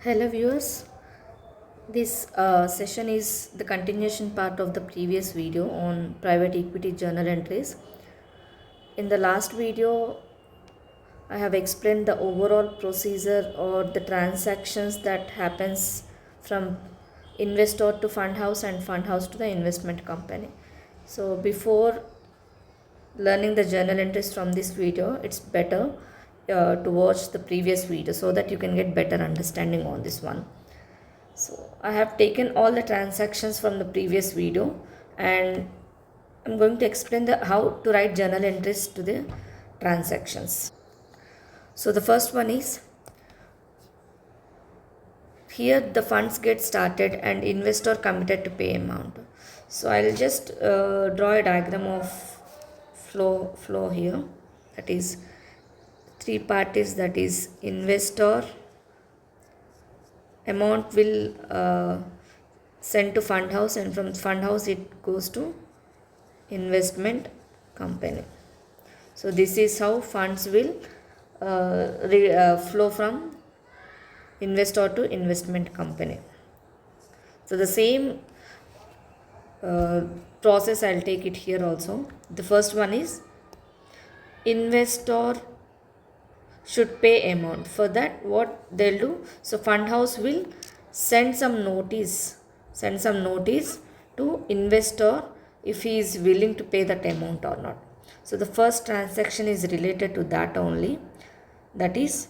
Hello viewers, this session is the continuation part of the previous video on private equity journal entries. In the last video, I have explained the overall procedure or the transactions that happens from investor to fund house and fund house to the investment company. So before learning the journal entries from this video, it's better to watch the previous video so that you can get better understanding on this one. So I have taken all the transactions from the previous video and I'm going to explain how to write journal entries to the transactions. So the first one is, here the funds get started and investor committed to pay amount. So I'll just draw a diagram of flow here. That is three parties, that is investor, amount will send to fund house, and from fund house it goes to investment company. So this is how funds will flow from investor to investment company. So the same process I'll take it here also. The first one is, investor should pay amount. For that, what they'll do, so fund house will send some notice to investor if he is willing to pay that amount or not. So the first transaction is related to that only, that is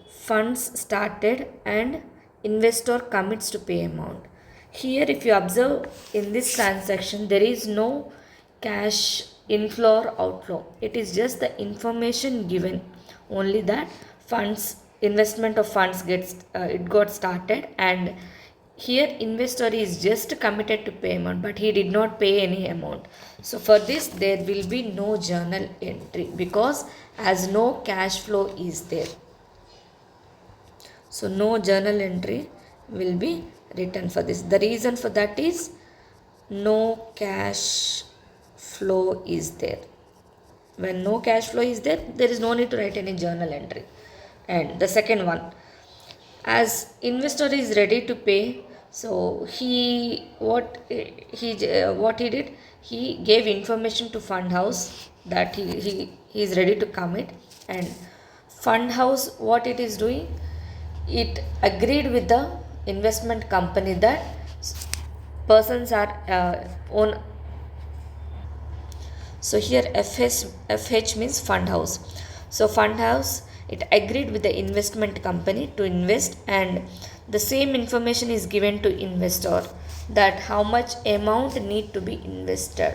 funds started and investor commits to pay amount. Here if you observe, in this transaction there is no cash inflow or outflow, it is just the information given only that investment of funds it got started, and here investor is just committed to payment but he did not pay any amount. So for this there will be no journal entry because as no cash flow is there. So no journal entry will be written for this. The reason for that is no cash flow is there. When no cash flow is there, there is no need to write any journal entry. And the second one, as investor is ready to pay, so what he did, he gave information to fund house that he is ready to commit, and fund house what it is doing, it agreed with the investment company that persons are own. So here FH means fund house. So fund house, it agreed with the investment company to invest, and the same information is given to investor that how much amount need to be invested.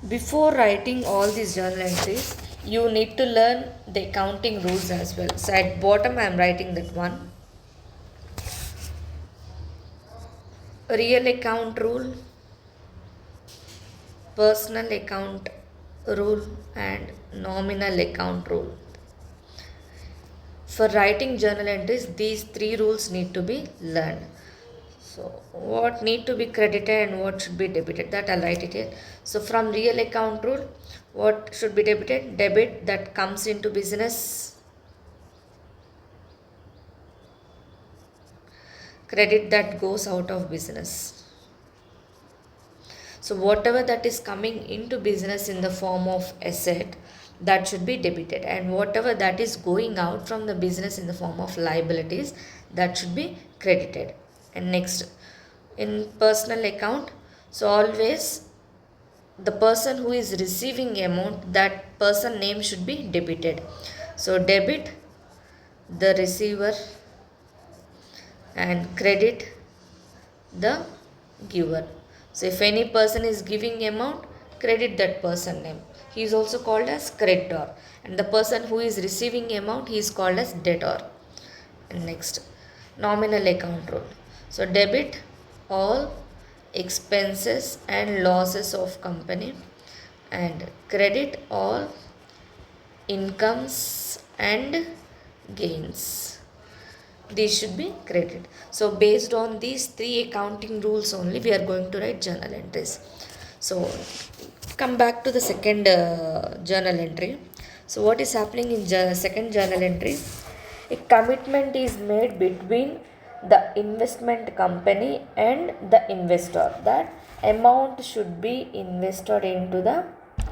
Before writing all these journal entries, you need to learn the accounting rules as well. So at bottom I am writing that one. Real account rule, personal account rule, and nominal account rule. For writing journal entries, these three rules need to be learned. So what need to be credited and what should be debited, that I'll write it here. So from real account rule, what should be debited? Debit that comes into business, credit that goes out of business. So whatever that is coming into business in the form of asset, that should be debited, and whatever that is going out from the business in the form of liabilities, that should be credited. And next, in personal account, so always the person who is receiving amount, that person name should be debited. So debit the receiver and credit the giver. So if any person is giving amount, credit that person name. He is also called as creditor, and the person who is receiving amount, he is called as debtor. And next, nominal account rule. So debit all expenses and losses of company, and credit all incomes and gains. These should be credited. So based on these three accounting rules only, we are going to write journal entries. So come back to the second journal entry. So what is happening in second journal entry? A commitment is made between the investment company and the investor. That amount should be invested into the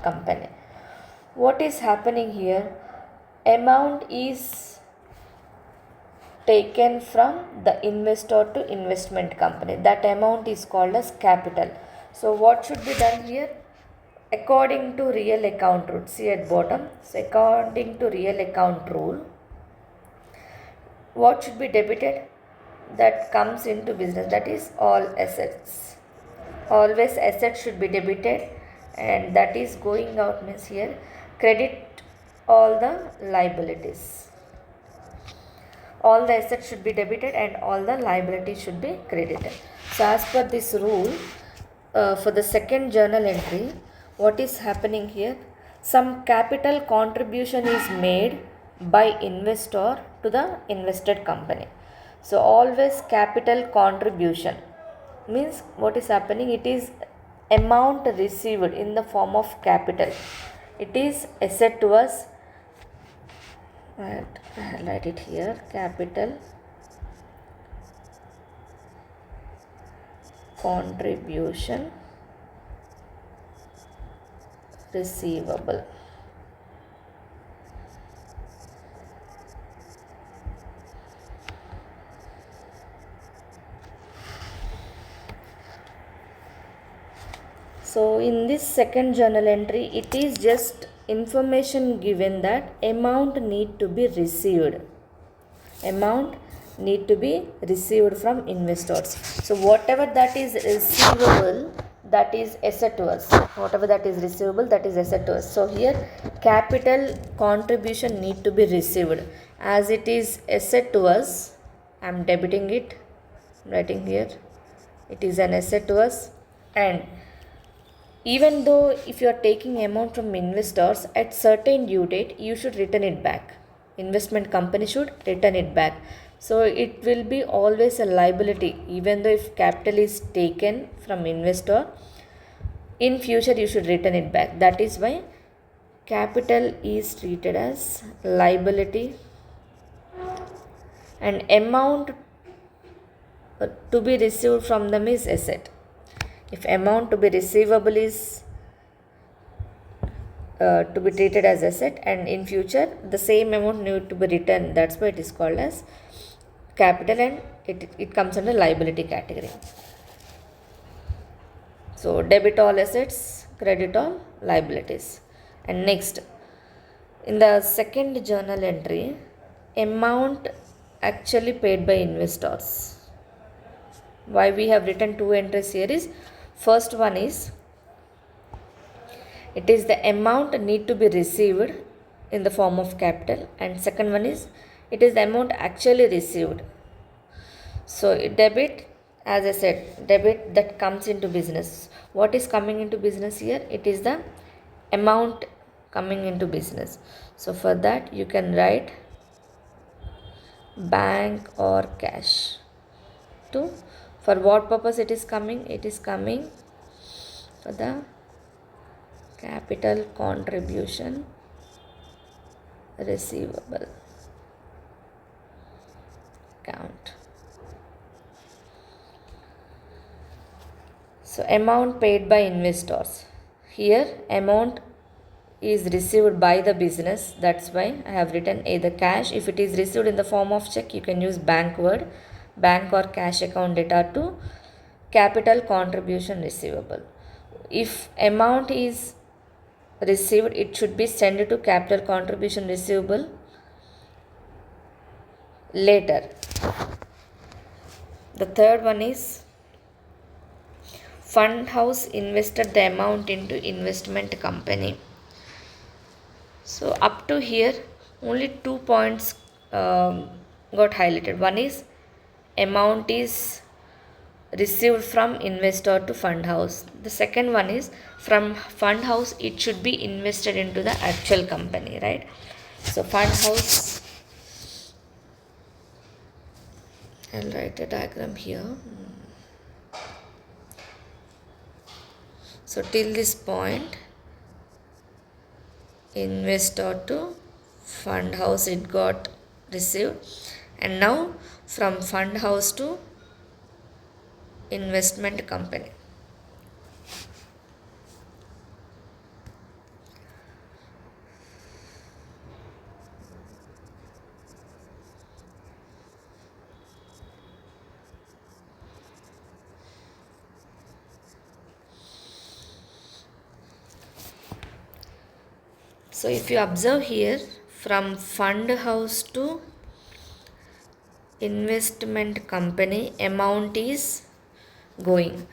company. What is happening here? Amount is taken from the investor to investment company. That amount is called as capital. So what should be done here? According to real account rule, see at bottom. So according to real account rule, what should be debited? That comes into business, that is all assets. Always assets should be debited, and that is going out means here credit all the liabilities. All the assets should be debited and all the liabilities should be credited. So as per this rule, for the second journal entry, what is happening here? Some capital contribution is made by investor to the invested company. So always capital contribution means what is happening? It is amount received in the form of capital. It is asset to us. Highlight it here, capital contribution receivable. So in this second journal entry, it is just information given that amount need to be received. Amount need to be received from investors. So whatever that is receivable, that is asset to us. Whatever that is receivable, that is asset to us. So here capital contribution need to be received. As it is asset to us, I am debiting it, writing here. It is an asset to us, and even though if you are taking amount from investors at certain due date, you should return it back. Investment company should return it back. So it will be always a liability. Even though if capital is taken from investor, in future you should return it back. That is why capital is treated as liability, and amount to be received from them is asset. If amount to be receivable is to be treated as asset, and in future the same amount need to be returned, that's why it is called as capital, and it comes under liability category. So debit all assets, credit all liabilities. And next, in the second journal entry, amount actually paid by investors. Why we have written two entries here is, first one is, it is the amount need to be received in the form of capital, and second one is, it is the amount actually received. So debit, as I said, debit that comes into business. What is coming into business here? It is the amount coming into business. So for that you can write bank or cash. To, for what purpose it is coming? It is coming for the capital contribution receivable account. So amount paid by investors. Here amount is received by the business. That's why I have written either cash. If it is received in the form of check, you can use bank word, bank or cash account data to capital contribution receivable. If amount is received, it should be sent to capital contribution receivable later. The third one is, fund house invested the amount into investment company. So up to here only 2 points got highlighted. One is amount is received from investor to fund house. The second one is, from fund house it should be invested into the actual company, right? So fund house, I'll write a diagram here. So till this point, investor to fund house it got received, and now from fund house to investment company. So if you observe here, from fund house to investment company, amount is going.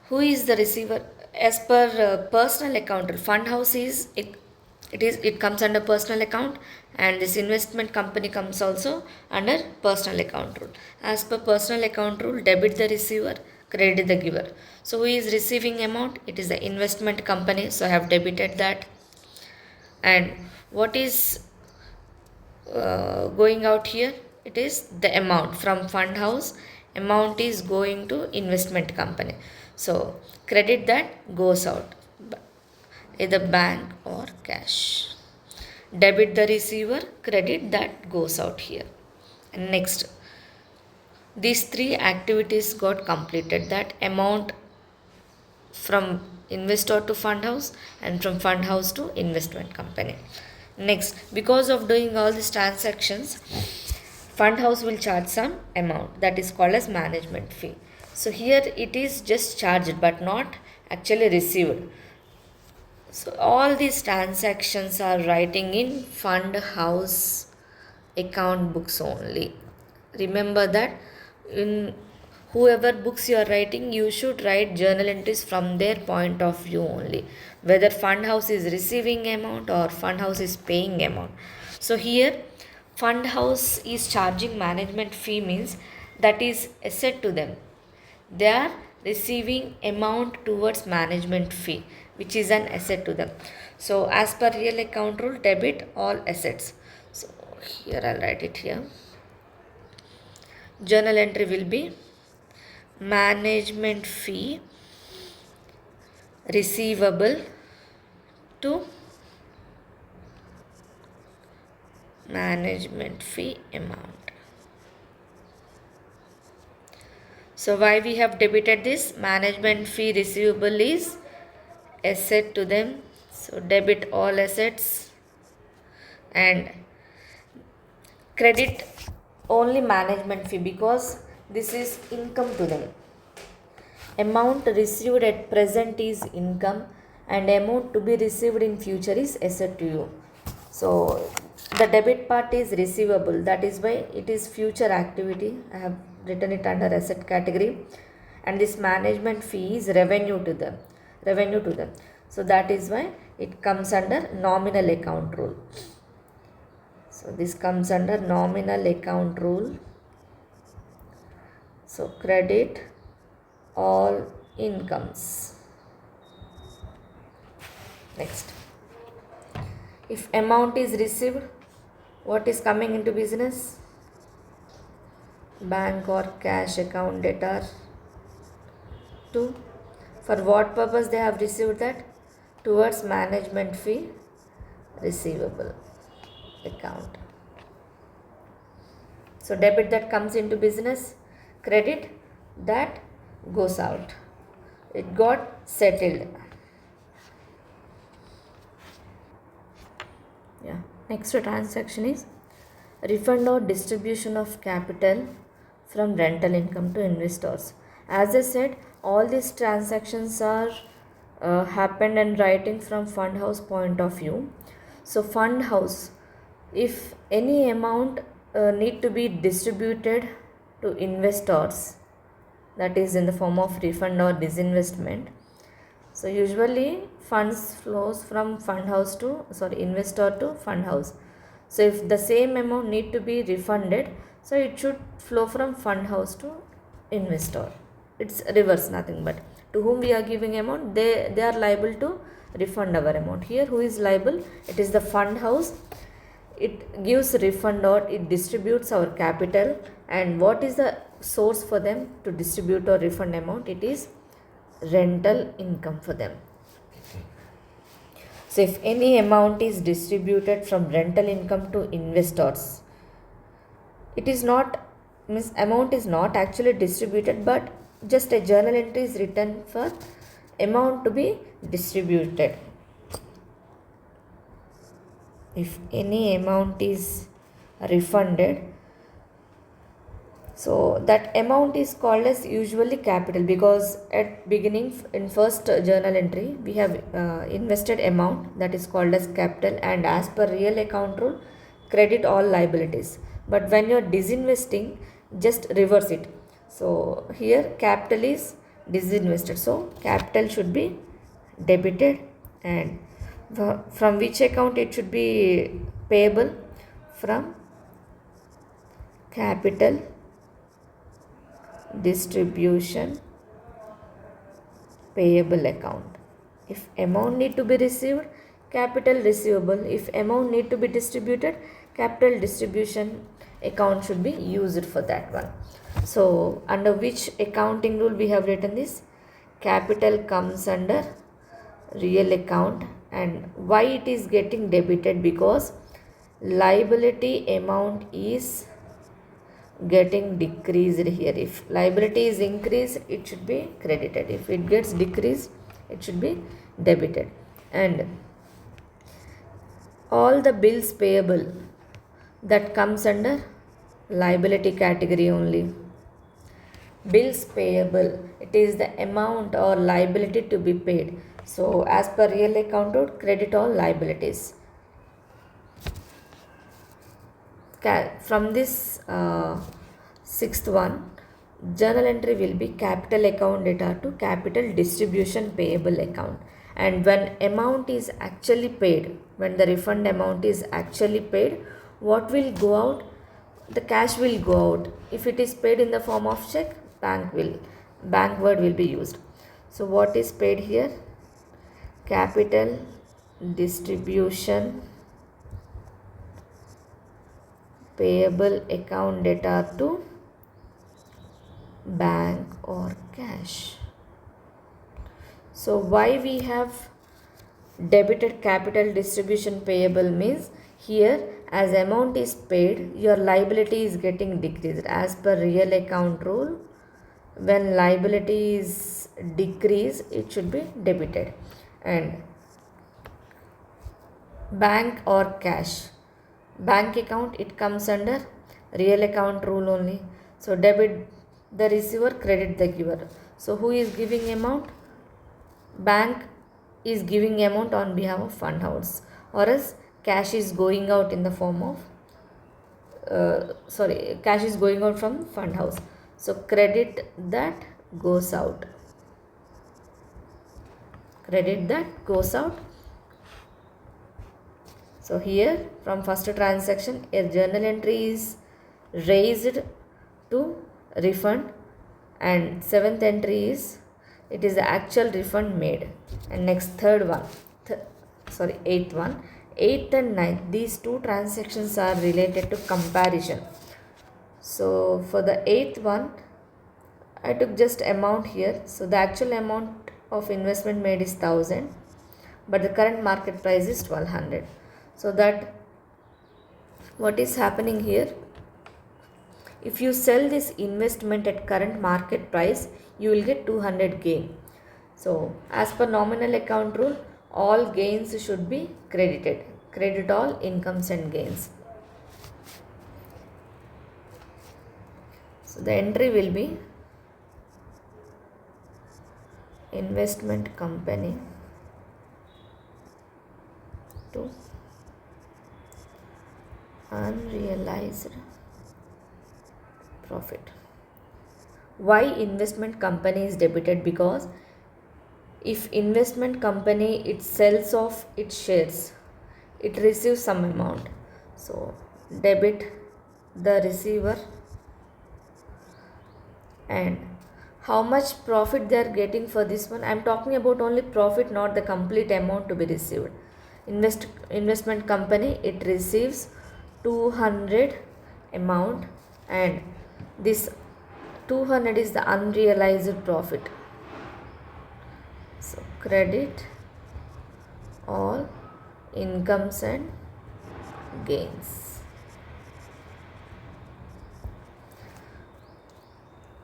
Who is the receiver? As per personal account, fund house is it comes under personal account, and this investment company comes also under personal account rule. As per personal account rule, debit the receiver, credit the giver. So who is receiving amount? It is the investment company, so I have debited that. And what is going out here? It is the amount from fund house, amount is going to investment company, so credit that goes out, either bank or cash. Debit the receiver, credit that goes out here. And next, these three activities got completed, that amount from investor to fund house and from fund house to investment company. Next, because of doing all these transactions, fund house will charge some amount, that is called as management fee. So here it is just charged but not actually received. So all these transactions are writing in fund house account books only. Remember that in whoever books you are writing, you should write journal entries from their point of view only, whether fund house is receiving amount or fund house is paying amount. So here fund house is charging management fee, means that is asset to them, they are receiving amount towards management fee, which is an asset to them. So as per real account rule, debit all assets. So here I'll write it here. Journal entry will be management fee receivable to management fee amount. So why we have debited this? Management fee receivable is asset to them, so debit all assets and credit only management fee, because this is income to them. Amount received at present is income and amount to be received in future is asset to you. So the debit part is receivable, that is why it is future activity. I have written it under asset category, and this management fee is revenue to them. So that is why it comes under nominal account rule. So this comes under nominal account rule. So credit all incomes. Next, if amount is received, what is coming into business? Bank or cash account debtor. 2. For what purpose they have received that? Towards management fee receivable account. So debit that comes into business, credit that goes out. It got settled. Yeah. Next transaction is refund or distribution of capital from rental income to investors. As I said, all these transactions are happened and writing from fund house point of view. So fund house, if any amount need to be distributed to investors, that is in the form of refund or disinvestment. So usually funds flows from investor to fund house. So if the same amount need to be refunded, so it should flow from fund house to investor. It's reverse, nothing but to whom we are giving amount, they are liable to refund our amount. Here who is liable? It is the fund house. It gives refund or it distributes our capital, and what is the source for them to distribute or refund amount? It is rental income for them. So if any amount is distributed from rental income to investors, it is not means amount is not actually distributed, but just a journal entry is written for amount to be distributed. If any amount is refunded, so that amount is called as usually capital, because at beginning in first journal entry we have invested amount, that is called as capital, and as per real account rule credit all liabilities. But when you are disinvesting, just reverse it. So here capital is disinvested, so capital should be debited. And from which account it should be payable? From capital distribution payable account. If amount need to be received, capital receivable. If amount need to be distributed, capital distribution account should be used for that one. So under which accounting rule we have written this? Capital comes under real account. And why it is getting debited? Because liability amount is getting decreased here. If liability is increased, it should be credited. If it gets decreased, it should be debited. And all the bills payable, that comes under liability category only. Bills payable, it is the amount or liability to be paid. So as per real account rule, credit all liabilities. From this sixth one, journal entry will be capital account data to capital distribution payable account. And when amount is actually paid, when the refund amount is actually paid, what will go out? The cash will go out. If it is paid in the form of check, bank word will be used. So what is paid here? Capital distribution payable account data to bank or cash. So why we have debited capital distribution payable means, here as amount is paid, your liability is getting decreased. As per real account rule, when liability is decreased, it should be debited. And bank or cash, bank account, it comes under real account rule only. So debit the receiver, credit the giver. So who is giving amount? Bank is giving amount on behalf of fund house, or else cash is going out in the form of cash is going out from fund house. So credit that goes out. Credit that goes out. So here from first transaction, a journal entry is raised to refund, and seventh entry is it is the actual refund made. And next third one, eighth one, 8th and 9th, these two transactions are related to comparison. So for the 8th one, I took just amount here. So the actual amount of investment made is 1000, but the current market price is 1200. So that what is happening here? If you sell this investment at current market price, you will get 200 gain. So as per nominal account rule, all gains should be credited. Credit all incomes and gains. So the entry will be investment company to unrealized profit. Why investment company is debited? Because if investment company it sells off its shares, it receives some amount. So debit the receiver, and how much profit they are getting for this one? I am talking about only profit, not the complete amount to be received. Investment company, it receives 200 amount, and this 200 is the unrealized profit. So credit all incomes and gains.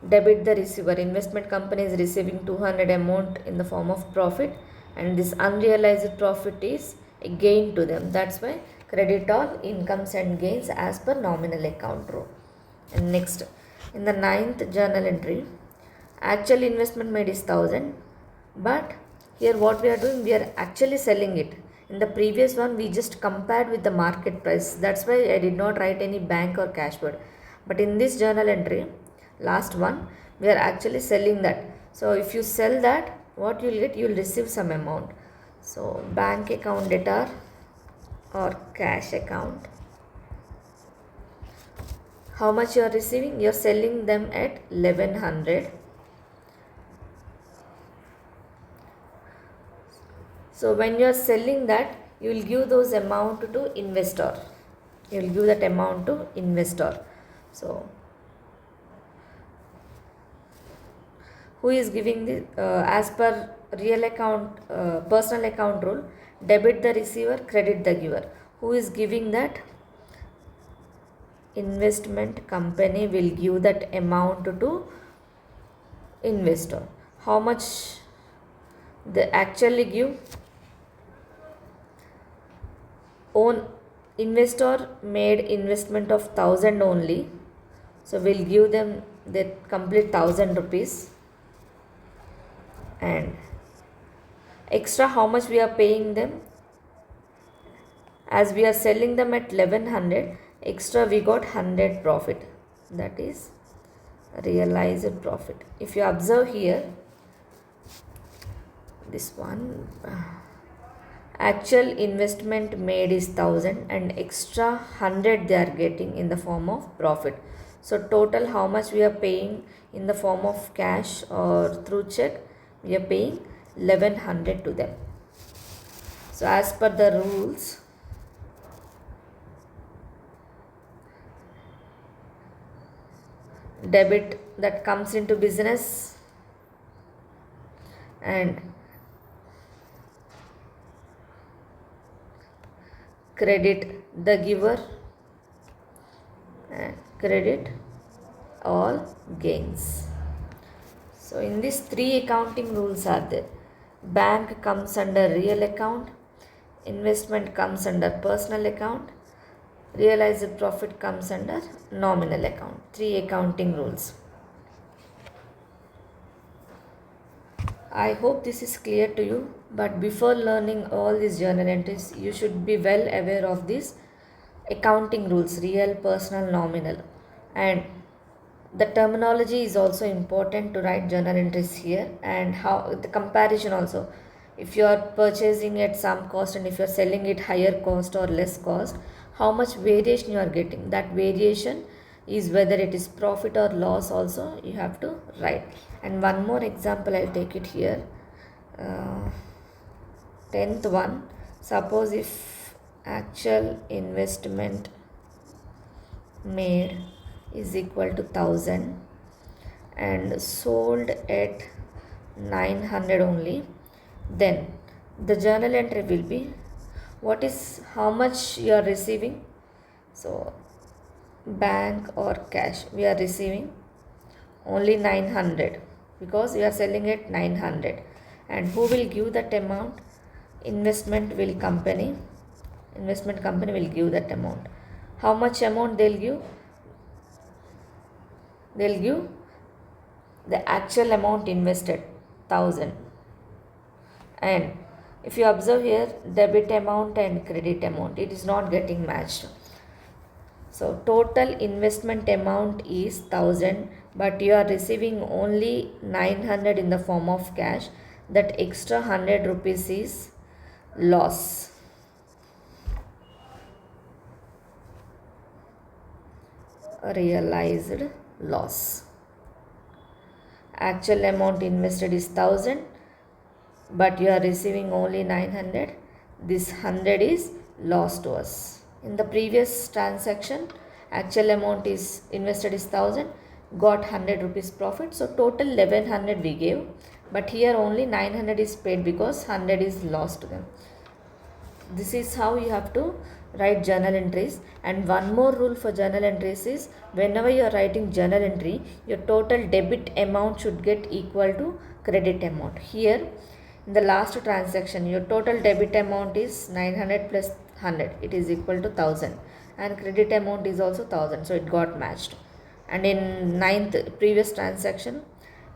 debit the receiver. Investment company is receiving 200 amount in the form of profit, and this unrealized profit is a gain to them. That's why credit all incomes and gains as per nominal account rule. And next, in the ninth journal entry, actual investment made is 1000, but here what we are doing, we are actually selling it. In the previous one we just compared with the market price, that's why I did not write any bank or cash word. But in this journal entry, last one, we are actually selling that. So if you sell that, what you will get, you will receive some amount. So bank account debtor or cash account, how much you are receiving, you are selling them at 1100. So when you are selling that, you will give those amount to investor. You will give that amount to investor. So who is giving the as per real account personal account rule, debit the receiver, credit the giver. Who is giving that? Investment company will give that amount to investor. How much they actually give? Own investor made investment of 1000 only, so we'll give them the complete 1000 rupees, and extra how much we are paying them, as we are selling them at 1100, extra we got 100 profit, that is realized profit. If you observe here, this one, actual investment made is 1000 and extra 100 they are getting in the form of profit. So total how much we are paying in the form of cash or through check, we are paying 1100 to them. So as per the rules, debit that comes into business and credit the giver and credit all gains. So in these three accounting rules are there. Bank comes under real account, investment comes under personal account, realized profit comes under nominal account. Three accounting rules. I hope this is clear to you, but before learning all these journal entries, you should be well aware of these accounting rules, real, personal, nominal, and the terminology is also important to write journal entries here, and how the comparison also. If you are purchasing at some cost and if you are selling it higher cost or less cost, how much variation you are getting, that variation is whether it is profit or loss also you have to write. And one more example I'll take it here. 10th one, suppose if actual investment made is equal to 1000 and sold at 900 only, then the journal entry will be, what is how much you are receiving. So bank or cash, we are receiving only 900 because we are selling at 900, and who will give that amount? Investment company will give that amount. How much amount they'll give? They'll give the actual amount invested, 1000. And if you observe here, debit amount and credit amount, it is not getting matched. So total investment amount is 1000, but you are receiving only 900 in the form of cash. That extra 100 rupees is loss. Realized loss. Actual amount invested is 1000, but you are receiving only 900. This 100 is loss to us. In the previous transaction, actual amount is invested is 1000, got 100 rupees profit, so total 1100 we gave, but here only 900 is paid because 100 is lost to them. This is how you have to write journal entries. And one more rule for journal entries is, whenever you are writing journal entry, your total debit amount should get equal to credit amount. Here in the last transaction, your total debit amount is 900 plus 100, it is equal to 1000, and credit amount is also 1000, so it got matched. And in ninth previous transaction,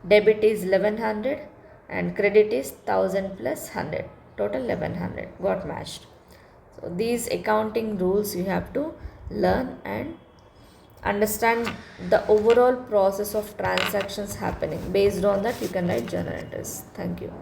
debit is 1100 and credit is 1000 plus 100, total 1100, got matched. So these accounting rules you have to learn and understand the overall process of transactions happening. Based on that, you can write journal entries. Thank you.